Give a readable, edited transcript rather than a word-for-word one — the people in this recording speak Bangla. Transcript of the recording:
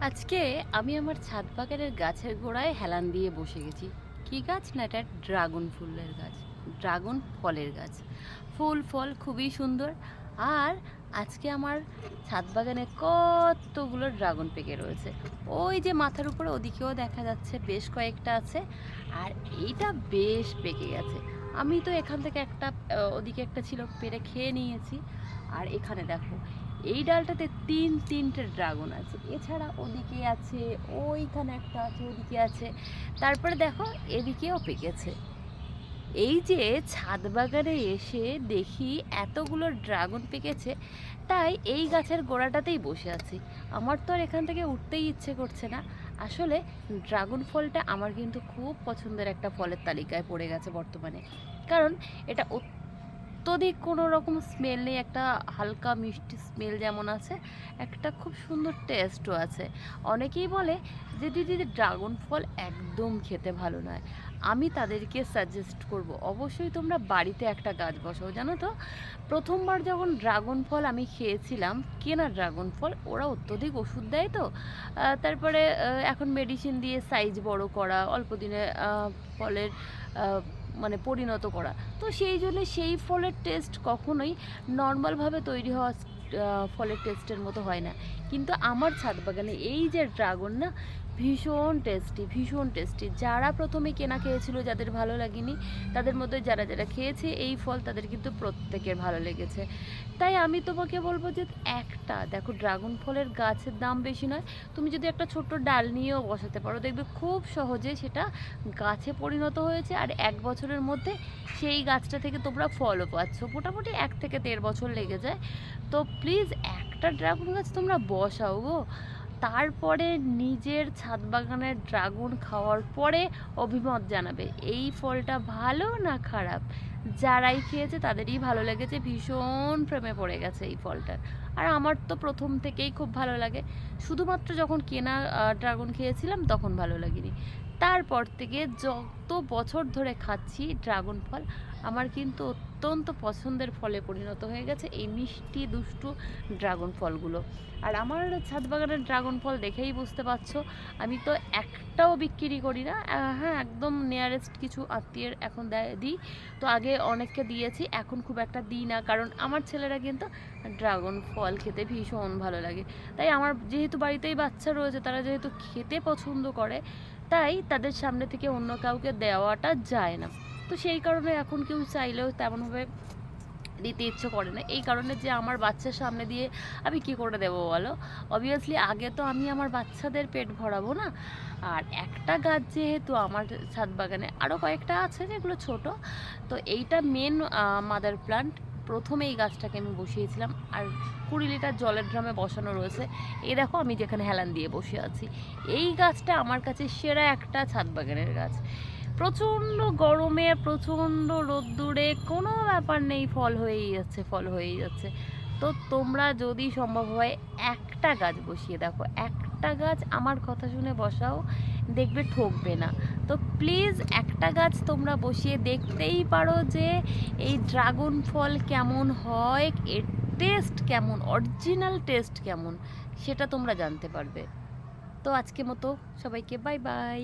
আজকে আমি আমার ছাদ বাগানের গাছের গোড়ায় হেলান দিয়ে বসে গেছি। কি গাছ না, এটা ড্রাগন ফুলের গাছ, ড্রাগন ফলের গাছ। ফুল ফল খুবই সুন্দর। আর আজকে আমার ছাদ বাগানে কতগুলো ড্রাগন পেকে রয়েছে। ওই যে মাথার উপরে ওদিকেও দেখা যাচ্ছে বেশ কয়েকটা আছে। আর এইটা বেশ পেকে গেছে। আমি তো এখান থেকে একটা ওদিকে একটা ছিল, পেরে খেয়ে নিয়েছি। আর এখানে দেখো, এই ডালটাতে তিনটে ড্রাগন আছে। এছাড়া ওদিকে আছে, ওইখানে একটা আছে, ওদিকে আছে। তারপরে দেখো এদিকেও পেকেছে। এই যে ছাদ বাগানে এসে দেখি এতগুলো ড্রাগন পেকেছে, তাই এই গাছের গোড়াটাতেই বসে আছি। আমার তো আর এখান থেকে উঠতেই ইচ্ছে করছে না। আসলে ড্রাগন ফলটা আমার কিন্তু খুব পছন্দের একটা ফলের তালিকায় পড়ে গেছে বর্তমানে। কারণ এটা অত্যধিক কোনো রকম স্মেল নেই, একটা হালকা মিষ্টি স্মেল যেমন আছে, একটা খুব সুন্দর টেস্টও আছে। অনেকেই বলে যে দিদি ড্রাগন ফল একদম খেতে ভালো নয়। আমি তাদেরকে সাজেস্ট করব, অবশ্যই তোমরা বাড়িতে একটা গাছ বসাও। জানো তো, প্রথমবার যখন ড্রাগন ফল আমি খেয়েছিলাম, কেনা ড্রাগন ফল, ওরা অত্যধিক ওষুধ দেয় তো। তারপরে এখন মেডিসিন দিয়ে সাইজ বড় করা, অল্প দিনে ফলের মানে পরিণত করা। তো সেই জন্য সেই ফলের টেস্ট কখনোই নর্মালভাবে তৈরি হওয়া ফলের টেস্টের মতো হয় না। কিন্তু আমার ছাদ বাগানে এই যে ড্রাগন না, ভীষণ টেস্টি, ভীষণ টেস্টি। যারা প্রথমে কেনা খেয়েছিল, যাদের ভালো লাগেনি, তাদের মধ্যে যারা যারা খেয়েছে এই ফল, তাদের কিন্তু প্রত্যেকের ভালো লেগেছে। তাই আমি তোমাকে বলবো যে একটা দেখো, ড্রাগন ফলের গাছের দাম বেশি নয়। তুমি যদি একটা ছোট্ট ডাল নিয়েও বসাতে পারো, দেখবে খুব সহজে সেটা গাছে পরিণত হয়েছে। আর 1 বছরের মধ্যে সেই গাছটা থেকে তোমরা ফলও পাচ্ছ। মোটামুটি 1 থেকে 1.5 বছর লেগে যায়। তো প্লিজ একটা ড্রাগন গাছ তোমরা বসাও গো। তারপরে নিজের ছাদ বাগানের ড্রাগন খাওয়ার পরে অভিমত জানাবে এই ফলটা ভালো না খারাপ। যারাই খেয়েছে তাদেরই ভালো লেগেছে, ভীষণ প্রেমে পড়ে গেছে এই ফলটার। আর আমার তো প্রথম থেকেই খুব ভালো লাগে। শুধুমাত্র যখন কেনা ড্রাগন খেয়েছিলাম তখন ভালো লাগেনি। তারপর থেকে যত বছর ধরে খাচ্ছি ড্রাগন ফল, আমার কিন্তু অত্যন্ত পছন্দের ফলে পরিণত হয়ে গেছে এই মিষ্টি দুষ্টু ড্রাগন ফলগুলো। আর আমার ছাদ বাগানের ড্রাগন ফল দেখেই বুঝতে পারছো, আমি তো একটাও বিক্রি করি না। হ্যাঁ, একদম নিয়ারেস্ট কিছু আত্মীয়ের এখন দিই। তো আগে অনেককে দিয়েছি, এখন খুব একটা দিই না, কারণ আমার ছেলেরা কিন্তু ড্রাগন ফল খেতে ভীষণ ভালো লাগে। তাই আমার যেহেতু বাড়িতেই বাচ্চা রয়েছে, তারা যেহেতু খেতে পছন্দ করে, তাই তাদের সামনে থেকে অন্য কাউকে দেওয়াটা যায় না। তো সেই কারণে এখন কেউ চাইলেও তেমনভাবে দিতে ইচ্ছে করে না। এই কারণে যে আমার বাচ্চার সামনে দিয়ে আমি কি করে দেবো বলো? অবভিয়াসলি আগে তো আমি আমার বাচ্চাদের পেট ভরাবো না। আর একটা গাছ যেহেতু আমার ছাদ বাগানে, আরও কয়েকটা আছে যেগুলো ছোট। তো এইটা মেন মাদার প্লান্ট। প্রথমে এই গাছটাকে আমি বসিয়েছিলাম। আর 20 লিটার জলের ড্রামে বসানো রয়েছে। এই দেখো আমি যেখানে হেলান দিয়ে বসে আছি, এই গাছটা আমার কাছে সেরা একটা ছাদ বাগানের গাছ। প্রচণ্ড গরমে, প্রচণ্ড রোদ্দুরে কোনো ব্যাপার নেই, ফল হয়েই যাচ্ছে, ফল হয়েই যাচ্ছে। তো তোমরা যদি সম্ভব হয় একটা গাছ বসিয়ে দেখো, একটা গাছ আমার কথা শুনে বসাও, দেখবে ঠকবে না। তো প্লিজ একটা গাছ তোমরা বসিয়ে দেখতেই পারো যে এই ড্রাগন ফল কেমন হয়, এর টেস্ট কেমন, অরিজিনাল টেস্ট কেমন, সেটা তোমরা জানতে পারবে। তো আজকে মতো সবাইকে বাই বাই।